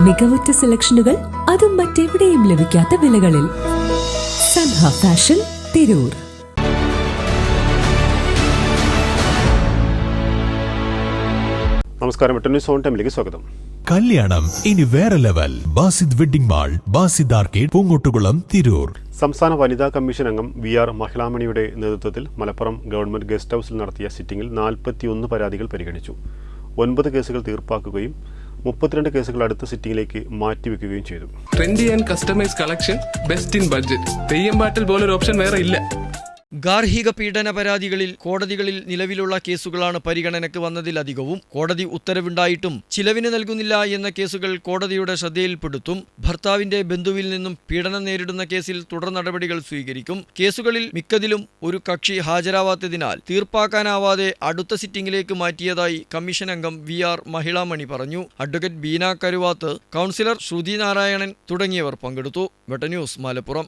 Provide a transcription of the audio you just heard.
മികവുറ്റ സെലക്ഷനുകൾ, അതും മറ്റെവിടെയും ലഭിക്കാത്ത വിലകളിൽ. സൻഹ ഫാഷൻ, തിരൂർ. നമസ്കാരം. ന്യൂസ് ഓൺ ടൈമിലേക്ക് സ്വാഗതം. കല്യാണം ഇനി വേറെ level. Basid wedding mall, Basid arcade, Poongottukulam, Tirur. സംസ്ഥാന വനിതാ കമ്മീഷൻ അംഗം VR മഹിളാമണിയുടെ നേതൃത്വത്തിൽ മലപ്പുറം ഗവൺമെന്റ് ഗസ്റ്റ് ഹൌസിൽ നടത്തിയ സിറ്റിംഗിൽ 41 പരാതികൾ പരിഗണിച്ചു. 9 കേസുകൾ തീർപ്പാക്കുകയും 32 കേസുകൾ അടുത്ത സിറ്റിംഗിലേക്ക് മാറ്റിവെക്കുകയും ചെയ്തു. Trendy and customise collection, best in budget. തെയ്യമ്പാട്ടിൽ പോലൊരു ഓപ്ഷൻ വേറെ ഇല്ല. ഗാർഹിക പീഡന പരാതികളിൽ കോടതികളിൽ നിലവിലുള്ള കേസുകളാണ് പരിഗണനയ്ക്ക് വന്നതിലധികവും. കോടതി ഉത്തരവുണ്ടായിട്ടും ചിലവിന് നൽകുന്നില്ല എന്ന കേസുകൾ കോടതിയുടെ ശ്രദ്ധയിൽപ്പെടുത്തും. ഭർത്താവിന്റെ ബന്ധുവിൽ നിന്നും പീഡനം നേരിടുന്ന കേസിൽ തുടർ നടപടികൾ സ്വീകരിക്കും. കേസുകളിൽ മിക്കതിലും ഒരു കക്ഷി ഹാജരാവാത്തതിനാൽ തീർപ്പാക്കാനാവാതെ അടുത്ത സിറ്റിംഗിലേക്ക് മാറ്റിയതായി കമ്മീഷൻ അംഗം VR മഹിളാമണി പറഞ്ഞു. അഡ്വക്കേറ്റ് ബീന കരുവാത്ത്, കൗൺസിലർ ശ്രുതി നാരായണൻ തുടങ്ങിയവർ പങ്കെടുത്തു. വെട്ട ന്യൂസ്, മലപ്പുറം.